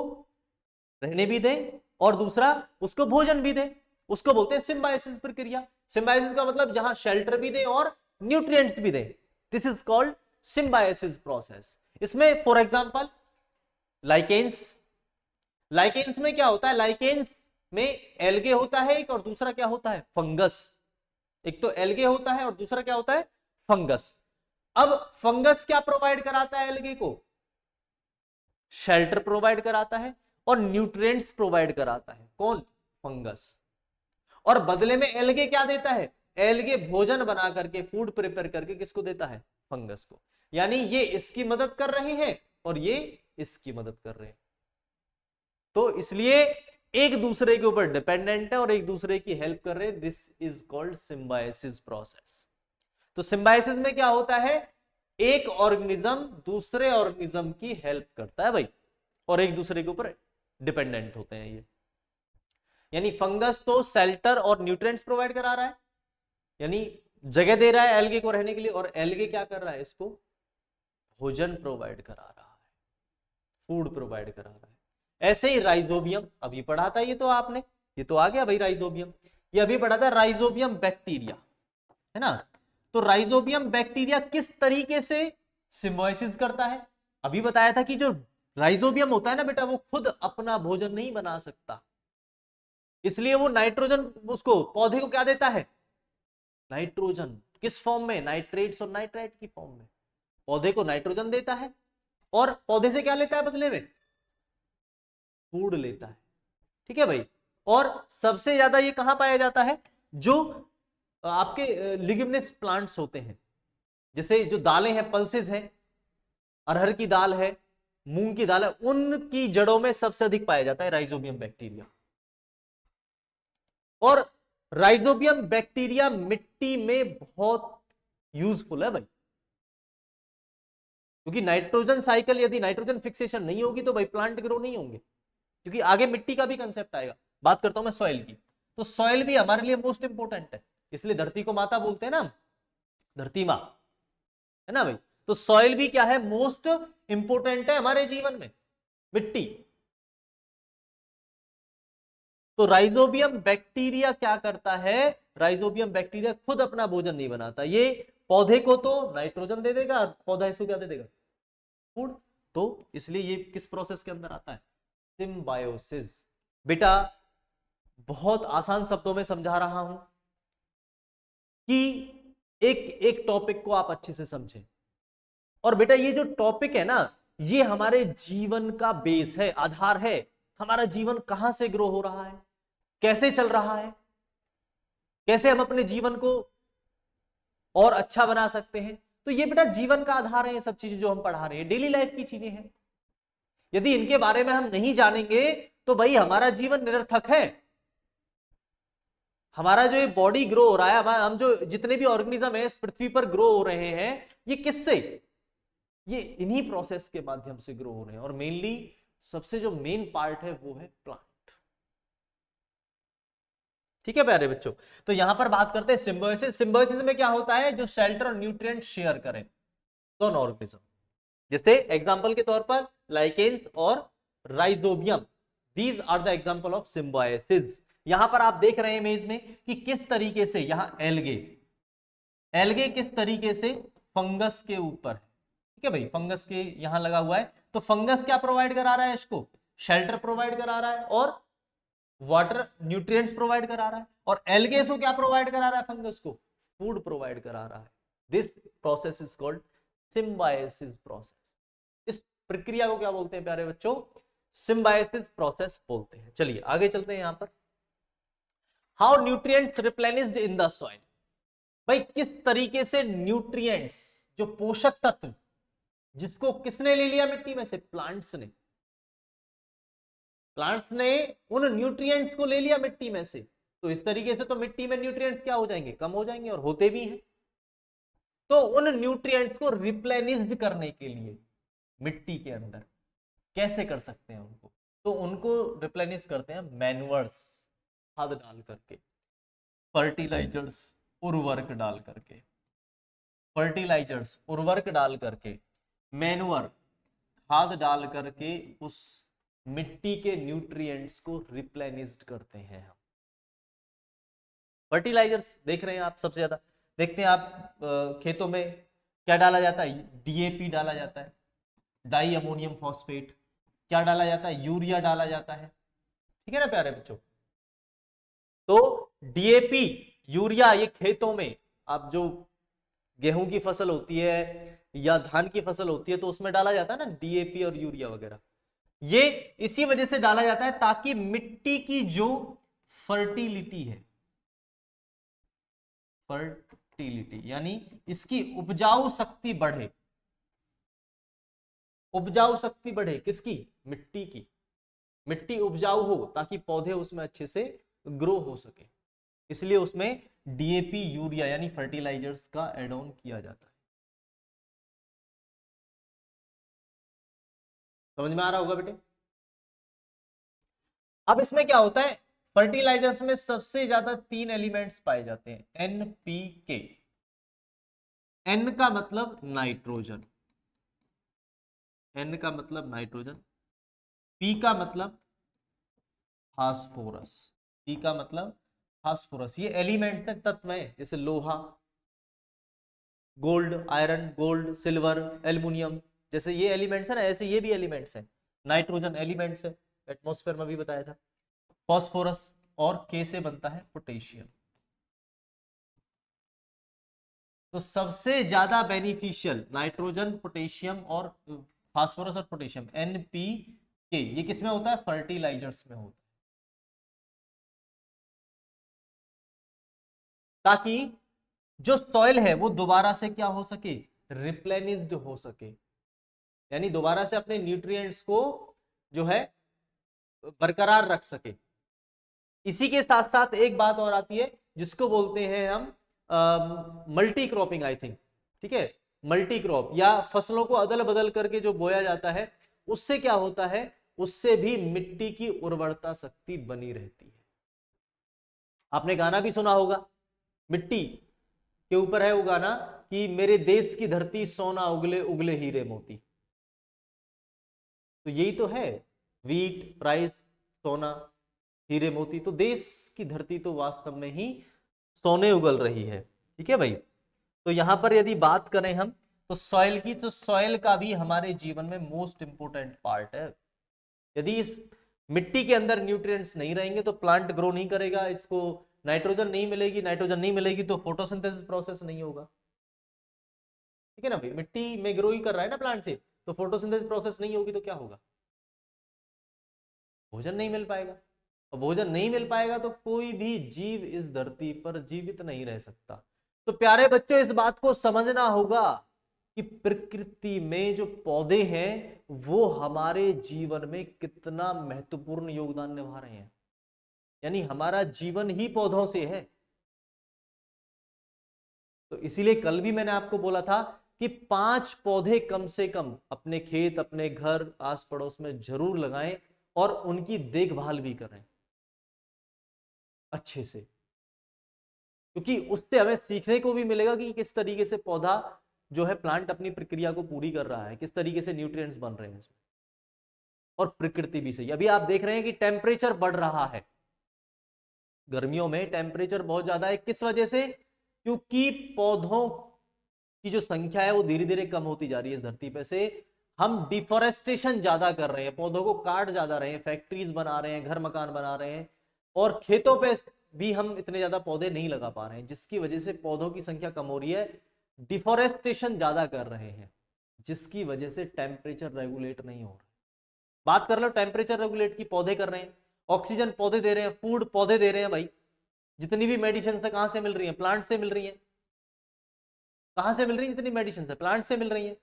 रहने भी दें और दूसरा उसको भोजन भी दें, उसको बोलते हैं सिम्बायोसिस प्रक्रिया। सिम्बायोसिस का मतलब जहां शेल्टर भी दें और न्यूट्रिएंट्स भी दें, this is called symbiosis process. इसमें फॉर एग्जांपल लाइकेंस, लाइकेंस में क्या होता है, लाइकेंस में एल्गे होता है एक और दूसरा क्या होता है, फंगस। एक तो एल्गे होता है और दूसरा क्या होता है, फंगस। अब फंगस क्या प्रोवाइड कराता है एल्गे को, शेल्टर प्रोवाइड कराता है और न्यूट्रिएंट्स प्रोवाइड कराता है, कौन, फंगस। और बदले में एल्गे क्या देता है, एल्गे भोजन बना करके, फूड प्रिपेयर करके किसको देता है, फंगस को। यानी ये इसकी मदद कर रहे हैं और ये इसकी मदद कर रहे हैं, तो इसलिए एक दूसरे के ऊपर डिपेंडेंट है और एक दूसरे की हेल्प कर रहे हैं, this is called symbiosis process. तो सिम्बायोसिस में क्या होता है, एक ऑर्गेनिज्म दूसरे ऑर्गेनिज्म की हेल्प करता है भाई, और एक दूसरे के ऊपर डिपेंडेंट होते हैं ये। यानी फंगस तो शेल्टर और न्यूट्रिएंट्स प्रोवाइड करा रहा है, यानी जगह दे रहा है एल्गे को रहने के लिए, और एल्गे क्या कर रहा है, इसको भोजन प्रोवाइड करा रहा है, फूड प्रोवाइड करा रहा है। ऐसे ही राइजोबियम, अभी पढ़ा था ये तो आपने, ये तो आ गया भाई राइजोबियम, ये अभी पढ़ा था राइजोबियम बैक्टीरिया, है ना। तो राइजोबियम बैक्टीरिया किस तरीके से सिम्बायोसिस करता है, अभी बताया था कि जो राइजोबियम होता है ना बेटा, वो खुद अपना भोजन नहीं बना सकता, इसलिए वो नाइट्रोजन उसको पौधे को क्या देता है, नाइट्रोजन, किस फॉर्म में, नाइट्रेट्स और नाइट्राइट की फॉर्म में पौधे को नाइट्रोजन देता है, और पौधे से क्या लेता है बदले में, फूड लेता है, ठीक है भाई। और सबसे ज्यादा ये कहां पाया जाता है, जो आपके लिग्यूमिनस प्लांट्स होते हैं, जैसे जो दालें हैं, पल्सेस हैं, अरहर की दाल है, मूंग की दाल है, उनकी जड़ों में सबसे अधिक पाया जाता है राइजोबियम बैक्टीरिया। और राइजोबियम बैक्टीरिया मिट्टी में बहुत यूजफुल है भाई, क्योंकि नाइट्रोजन साइकिल, यदि नाइट्रोजन फिक्सेशन नहीं होगी तो भाई प्लांट ग्रो नहीं होंगे, क्योंकि आगे मिट्टी का भी कंसेप्ट आएगा। बात करता हूं मैं सॉइल की, तो सॉइल भी हमारे लिए मोस्ट इंपोर्टेंट है, इसलिए धरती को माता बोलते हैं ना, धरती मां, है ना भाई। तो सॉइल भी क्या है, मोस्ट इंपोर्टेंट है हमारे जीवन में, मिट्टी। तो राइजोबियम बैक्टीरिया क्या करता है, राइजोबियम बैक्टीरिया खुद अपना भोजन नहीं बनाता, ये पौधे को तो नाइट्रोजन दे देगा, पौधा इसको क्या दे देगा, फूड। तो इसलिए ये किस प्रोसेस के अंदर आता है, सिम्बायोसिस। बेटा बहुत आसान शब्दों में समझा रहा हूं कि एक एक टॉपिक को आप अच्छे से समझें। और बेटा ये जो टॉपिक है ना, ये हमारे जीवन का बेस है, आधार है, हमारा जीवन कहां से ग्रो हो रहा है, कैसे चल रहा है, कैसे हम अपने जीवन को और अच्छा बना सकते हैं। तो ये बेटा जीवन का आधार है, ये सब चीजें जो हम पढ़ा रहे हैं डेली लाइफ की चीजें हैं। यदि इनके बारे में हम नहीं जानेंगे तो भाई हमारा जीवन निरर्थक है। हमारा जो ये बॉडी ग्रो हो रहा है, हम जो जितने भी ऑर्गेनिज्म है इस पृथ्वी पर ग्रो हो रहे हैं, ये किससे, ये इन्हीं प्रोसेस के माध्यम से ग्रो हो रहे हैं। और मेनली सबसे जो मेन पार्ट है वो है प्लांट। ठीक है प्यारे बच्चों, तो यहां पर बात करते हैं सिम्बायोसिस। सिम्बायोसिस में क्या होता है, जो शेल्टर और न्यूट्रिएंट शेयर करें दोनों ऑर्गेनिज्म, जैसे एग्जांपल के तौर पर लाइकेंस और rhizobium, these are the example of symbiosis. यहां पर आप देख रहे हैं इमेज में कि किस तरीके से यहां एल्गे, एल्गे किस तरीके से फंगस के ऊपर, ठीक है भाई, फंगस के यहां लगा हुआ है। तो फंगस क्या प्रोवाइड करा रहा है, इसको शेल्टर प्रोवाइड करा रहा है और वाटर न्यूट्रिएंट्स प्रोवाइड करा रहा है, और एल्गे को क्या प्रोवाइड करा रहा है, फंगस को फूड प्रोवाइड करा रहा है। This process is called symbiosis process. इस प्रक्रिया को क्या बोलते हैं प्यारे बच्चों, सिम्बायोसिस प्रोसेस बोलते हैं। चलिए आगे चलते हैं यहां पर। How nutrients replenished in the soil, भाई किस तरीके से न्यूट्रिएंट्स, जो पोषक तत्व, जिसको किसने ले लिया मिट्टी में से, प्लांट्स ने, प्लांट्स ने उन न्यूट्रिएंट्स को ले लिया मिट्टी में से तो इस तरीके से तो मिट्टी में न्यूट्रिएंट्स क्या हो जाएंगे, कम हो जाएंगे, और होते भी हैं। तो उन न्यूट्रिएंट्स को रिप्लेनिश्ड करने के लिए मिट्टी के अंदर कैसे कर सकते हैं उनको, तो उनको रिप्लेनिश करते हैं मैन्युअर्स, खाद डाल करके, फर्टिलाइजर्स, उर्वरक डाल करके, फर्टिलाइजर्स उर्वरक डाल करके, मैन्युअर खाद डाल करके उस मिट्टी के न्यूट्रिएंट्स को रिप्लेनिश्ड करते हैं हम। फर्टिलाइजर्स देख रहे हैं आप, सबसे ज्यादा देखते हैं आप खेतों में क्या डाला जाता है, डीएपी डाला जाता है, डाई अमोनियम फॉस्फेट, क्या डाला जाता है, यूरिया डाला जाता है, ठीक है ना प्यारे बच्चों। तो डीएपी, यूरिया, ये खेतों में आप जो गेहूं की फसल होती है या धान की फसल होती है तो उसमें डाला जाता है ना डीएपी और यूरिया वगैरह। ये इसी वजह से डाला जाता है ताकि मिट्टी की जो फर्टिलिटी है, फर्टिलिटी यानी इसकी उपजाऊ शक्ति बढ़े, उपजाऊ शक्ति बढ़े, किसकी, मिट्टी की, मिट्टी उपजाऊ हो ताकि पौधे उसमें अच्छे से ग्रो हो सके, इसलिए उसमें डीएपी यूरिया यानी फर्टिलाइजर्स का एड ऑन किया जाता है। समझ में आ रहा होगा बेटे। अब इसमें क्या होता है, फर्टिलाइजर्स में सबसे ज्यादा 3 एलिमेंट्स पाए जाते हैं, एनपीके, एन का मतलब नाइट्रोजन, एन का मतलब नाइट्रोजन, पी का मतलब फास्फोरस, पी का मतलब फास्फोरस, ये एलिमेंट्स हैं, तत्व हैं, जैसे लोहा, gold, iron, gold, silver, aluminium, जैसे ये एलिमेंट्स है ना, ऐसे ये भी एलिमेंट्स हैं, नाइट्रोजन एलिमेंट्स है, एटमॉस्फेयर में भी बताया था। फास्फोरस और के से बनता है पोटेशियम। तो सबसे ज्यादा बेनिफिशियल नाइट्रोजन, पोटेशियम और फास्फोरस और पोटेशियम, एनपीके, ये किसमें होता है, फर्टिलाइजर्स में होता है, ताकि जो सॉइल है वो दोबारा से क्या हो सके, रिप्लेनिश्ड हो सके, यानी दोबारा से अपने न्यूट्रिएंट्स को जो है बरकरार रख सके। इसी के साथ साथ एक बात और आती है जिसको बोलते हैं हम मल्टी क्रॉपिंग, आई थिंक, ठीक है, मल्टी क्रॉप या फसलों को अदल बदल करके जो बोया जाता है, उससे क्या होता है, उससे भी मिट्टी की उर्वरता शक्ति बनी रहती है। आपने गाना भी सुना होगा, मिट्टी के ऊपर है वो गाना कि मेरे देश की धरती सोना उगले उगले हीरे मोती, तो यही तो है, वीट, राइस, सोना, हीरे मोती, तो देश की धरती तो वास्तव में ही सोने उगल रही है, ठीक है भाई। तो यहां पर यदि बात करें हम तो सॉइल की, तो सॉइल का भी हमारे जीवन में मोस्ट इंपोर्टेंट पार्ट है। यदि इस मिट्टी के अंदर न्यूट्रिएंट्स नहीं रहेंगे तो प्लांट ग्रो नहीं करेगा, इसको नाइट्रोजन नहीं मिलेगी, नाइट्रोजन नहीं मिलेगी तो फोटोसिंथेसिस प्रोसेस नहीं होगा, ठीक है ना भाई। मिट्टी में ग्रो ही कर रहा है ना प्लांट से, तो फोटोसिंथेसिस प्रोसेस नहीं होगी तो क्या होगा, भोजन नहीं मिल पाएगा, और भोजन नहीं मिल पाएगा तो कोई भी जीव इस धरती पर जीवित नहीं रह सकता। तो प्यारे बच्चों, इस बात को समझना होगा कि प्रकृति में जो पौधे हैं वो हमारे जीवन में कितना महत्वपूर्ण योगदान निभा रहे हैं, यानी हमारा जीवन ही पौधों से है। तो इसीलिए कल भी मैंने आपको बोला था कि 5 पौधे कम से कम अपने खेत, अपने घर, आस पड़ोस में जरूर लगाएं और उनकी देखभाल भी करें अच्छे से, क्योंकि उससे हमें सीखने को भी मिलेगा कि किस तरीके से पौधा जो है, प्लांट अपनी प्रक्रिया को पूरी कर रहा है, किस तरीके से न्यूट्रिएंट्स बन रहे हैं इसमें, और प्रकृति भी सही। अभी आप देख रहे हैं कि टेम्परेचर बढ़ रहा है, गर्मियों में टेम्परेचर बहुत ज्यादा है, किस वजह से, क्योंकि पौधों की जो संख्या है वो धीरे धीरे कम होती जा रही है इस धरती पे से। हम डिफोरेस्टेशन ज्यादा कर रहे हैं, पौधों को काट ज्यादा रहे हैं, फैक्ट्रीज बना रहे हैं, घर मकान बना रहे हैं, और खेतों पे भी हम इतने ज्यादा पौधे नहीं लगा पा रहे हैं, जिसकी वजह से पौधों की संख्या कम हो रही है। डिफोरेस्टेशन ज्यादा कर रहे हैं जिसकी वजह से टेम्परेचर रेगुलेट नहीं हो रहा। बात कर लो टेम्परेचर रेगुलेट की, पौधे कर रहे हैं, ऑक्सीजन पौधे दे रहे हैं, फूड पौधे दे रहे हैं भाई, जितनी भी मेडिसिन है कहां से मिल रही है, प्लांट से मिल रही है। कहां से मिल रही है, जितनी मेडिसिन है प्लांट से मिल रही है।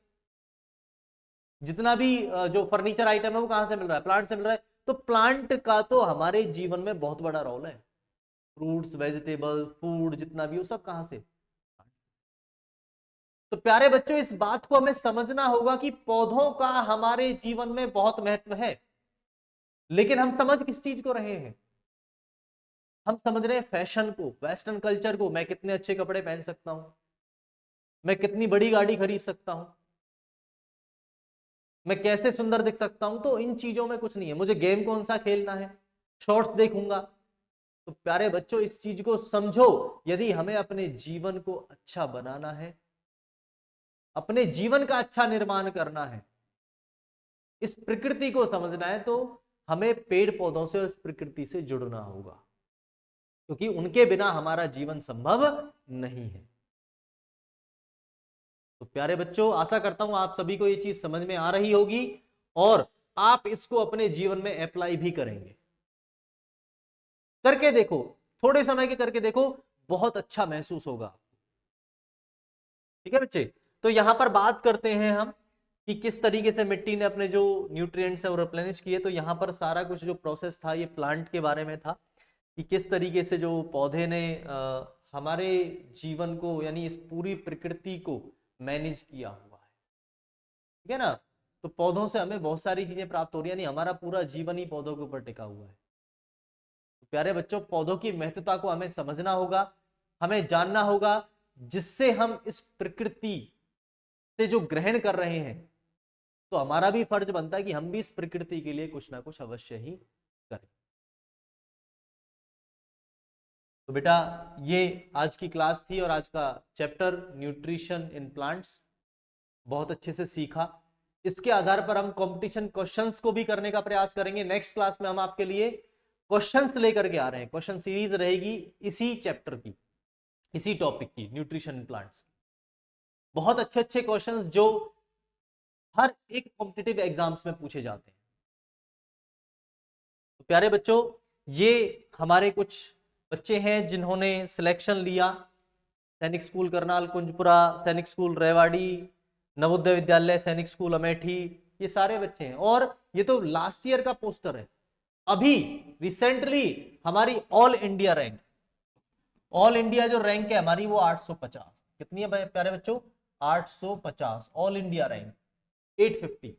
जितना भी जो फर्नीचर आइटम है वो कहां से मिल रहा है, प्लांट से मिल रहा है। तो प्लांट का तो हमारे जीवन में बहुत बड़ा रोल है, फ्रूट्स, वेजिटेबल, फूड जितना भी हो सब कहां से। तो प्यारे बच्चों, इस बात को हमें समझना होगा कि पौधों का हमारे जीवन में बहुत महत्व है, लेकिन हम समझ किस चीज को रहे हैं? हम समझ रहे हैं फैशन को, वेस्टर्न कल्चर को। मैं कितने अच्छे कपड़े पहन सकता हूं, मैं कितनी बड़ी गाड़ी खरीद सकता हूं, मैं कैसे सुंदर दिख सकता हूं। तो इन चीजों में कुछ नहीं है। मुझे गेम कौन सा खेलना है, शॉर्ट्स देखूंगा। तो प्यारे बच्चों, इस चीज को समझो। यदि हमें अपने जीवन को अच्छा बनाना है, अपने जीवन का अच्छा निर्माण करना है, इस प्रकृति को समझना है, तो हमें पेड़ पौधों से और इस प्रकृति से जुड़ना होगा, क्योंकि उनके बिना हमारा जीवन संभव नहीं है। तो प्यारे बच्चों, आशा करता हूं आप सभी को ये चीज समझ में आ रही होगी और आप इसको अपने जीवन में अप्लाई भी करेंगे। करके देखो, थोड़े समय के करके देखो, बहुत अच्छा महसूस होगा। ठीक है बच्चे, तो यहां पर बात करते हैं हम कि किस तरीके से मिट्टी ने अपने जो न्यूट्रिएंट्स है वो रिप्लेनिश किए। तो यहां पर सारा कुछ जो प्रोसेस था ये प्लांट के बारे में था, कि किस तरीके से जो पौधे ने हमारे जीवन को, यानी इस पूरी प्रकृति को मैनेज किया हुआ है। ठीक है ना। तो पौधों से हमें बहुत सारी चीजें प्राप्त हो रही है, यानी हमारा पूरा जीवन ही पौधों के ऊपर टिका हुआ है। तो प्यारे बच्चों, पौधों की महत्वता को हमें समझना होगा, हमें जानना होगा, जिससे हम इस प्रकृति से जो ग्रहण कर रहे हैं, तो हमारा भी फर्ज बनता है कि हम भी इस प्रकृति के लिए कुछ ना कुछ अवश्य ही करें। तो बेटा, ये आज की क्लास थी और आज का चैप्टर न्यूट्रिशन इन प्लांट्स बहुत अच्छे से सीखा। इसके आधार पर हम कंपटीशन क्वेश्चंस को भी करने का प्रयास करेंगे। नेक्स्ट क्लास में हम आपके लिए क्वेश्चंस लेकर के आ रहे हैं। क्वेश्चन सीरीज रहेगी इसी चैप्टर की, इसी टॉपिक की, न्यूट्रिशन इन प्लांट्स। बहुत अच्छे अच्छे क्वेश्चंस जो हर एक कॉम्पिटिटिव एग्जाम्स में पूछे जाते हैं। तो प्यारे बच्चों, ये हमारे कुछ बच्चे हैं जिन्होंने सिलेक्शन लिया। सैनिक स्कूल करनाल कुंजपुरा, सैनिक स्कूल रेवाड़ी, नवोदय विद्यालय सैनिक स्कूल अमेठी, ये सारे बच्चे हैं। और ये तो लास्ट ईयर का पोस्टर है। अभी रिसेंटली हमारी all India rank, all India जो रैंक है हमारी वो 850। कितनी है प्यारे बच्चों? 850 ऑल इंडिया रैंक, 850।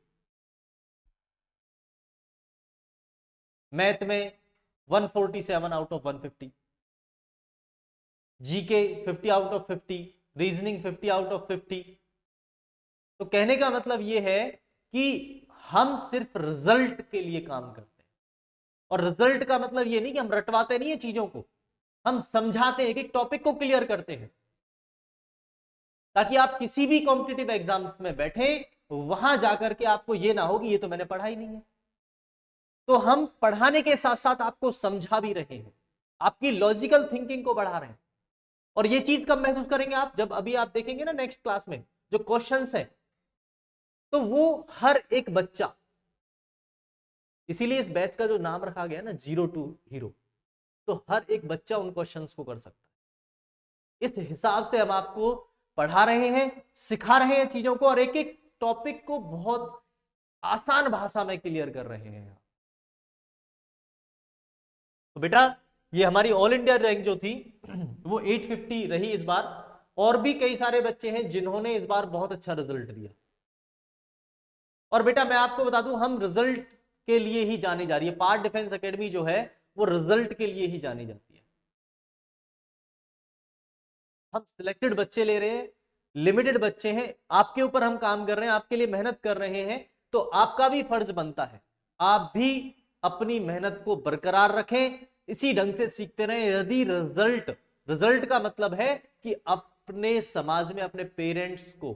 मैथ में 147 out of 150, GK 50 out of 50, reasoning 50 out of 50। तो कहने का मतलब यह है कि हम सिर्फ रिजल्ट के लिए काम करते हैं। और रिजल्ट का मतलब यह नहीं कि हम रटवाते नहीं है चीजों को, हम समझाते हैं, कि टॉपिक को क्लियर करते हैं, ताकि आप किसी भी कॉम्पिटिटिव एग्जाम्स में बैठे, वहां जाकर के आपको यह ना हो कि ये तो मैंने पढ़ा ही नहीं है। तो हम पढ़ाने के साथ साथ आपको समझा भी रहे हैं, आपकी लॉजिकल थिंकिंग को बढ़ा रहे हैं। और ये चीज कब महसूस करेंगे आप? जब अभी आप देखेंगे ना नेक्स्ट क्लास में जो क्वेश्चंस है, तो वो हर एक बच्चा, इसीलिए इस बैच का जो नाम रखा गया ना, 0 to हीरो, तो हर एक बच्चा उन क्वेश्चंस को कर सकता है। इस हिसाब से हम आपको पढ़ा रहे हैं, सिखा रहे हैं चीजों को, और एक एक टॉपिक को बहुत आसान भाषा में क्लियर कर रहे हैं। तो बेटा, ये हमारी ऑल इंडिया रैंक जो थी वो 850 रही इस बार। और भी कई सारे बच्चे हैं जिन्होंने इस बार बहुत अच्छा रिजल्ट दिया। और बेटा मैं आपको बता दूं, हम रिजल्ट के लिए ही जानी जा रही है, पार्ट डिफेंस एकेडमी जो है वो रिजल्ट के लिए ही जानी जाती है। हम सिलेक्टेड बच्चे ले रहे हैं, लिमिटेड बच्चे हैं, आपके ऊपर हम काम कर रहे हैं, आपके लिए मेहनत कर रहे हैं। तो आपका भी फर्ज बनता है, आप भी अपनी मेहनत को बरकरार रखें, इसी ढंग से सीखते रहें। यदि रिजल्ट, रिजल्ट का मतलब है कि अपने समाज में अपने पेरेंट्स को,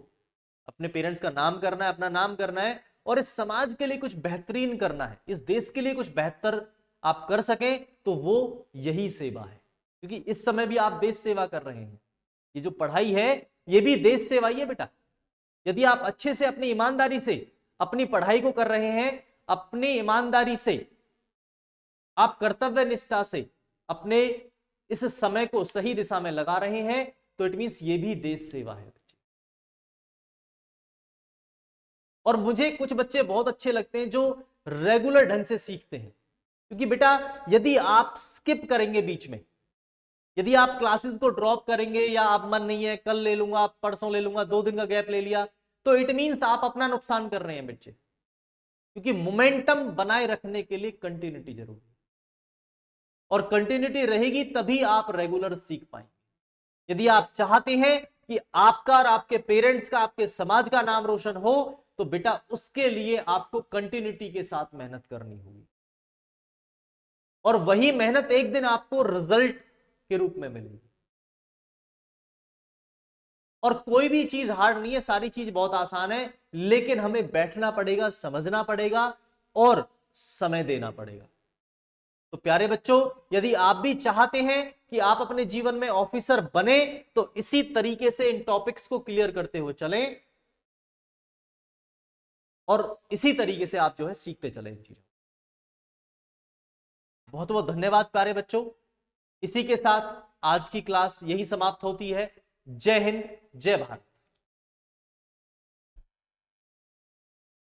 अपने पेरेंट्स का नाम करना है, अपना नाम करना है, और इस समाज के लिए कुछ बेहतरीन करना है, इस देश के लिए कुछ बेहतर आप कर सकें, तो वो यही सेवा है। क्योंकि इस समय भी आप देश सेवा कर रहे हैं। ये जो पढ़ाई है ये भी देश सेवा ही है बेटा। यदि आप अच्छे से अपनी ईमानदारी से अपनी पढ़ाई को कर रहे हैं, अपनी ईमानदारी से, आप कर्तव्य निष्ठा से अपने इस समय को सही दिशा में लगा रहे हैं, तो इट मींस ये भी देश सेवा है। और मुझे कुछ बच्चे बहुत अच्छे लगते हैं जो रेगुलर ढंग से सीखते हैं। क्योंकि बेटा यदि आप स्किप करेंगे बीच में, यदि आप क्लासेस को ड्रॉप करेंगे या आप मन नहीं है कल ले लूंगा, परसों ले लूंगा, 2 दिन का गैप ले लिया, तो इट मींस आप अपना नुकसान कर रहे हैं बच्चे, क्योंकि मोमेंटम बनाए रखने के लिए कंटिन्यूटी जरूरी है, और कंटिन्यूटी रहेगी तभी आप रेगुलर सीख पाएंगे। यदि आप चाहते हैं कि आपका और आपके पेरेंट्स का, आपके समाज का नाम रोशन हो, तो बेटा उसके लिए आपको कंटिन्यूटी के साथ मेहनत करनी होगी, और वही मेहनत एक दिन आपको रिजल्ट के रूप में मिलेगी। और कोई भी चीज हार्ड नहीं है, सारी चीज बहुत आसान है, लेकिन हमें बैठना पड़ेगा, समझना पड़ेगा और समय देना पड़ेगा। तो प्यारे बच्चों, यदि आप भी चाहते हैं कि आप अपने जीवन में ऑफिसर बने, तो इसी तरीके से इन टॉपिक्स को क्लियर करते हुए चलें, और इसी तरीके से आप जो है सीखते चलें इन चीजों। बहुत बहुत धन्यवाद प्यारे बच्चों। इसी के साथ आज की क्लास यही समाप्त होती है। जय हिंद, जय भारत।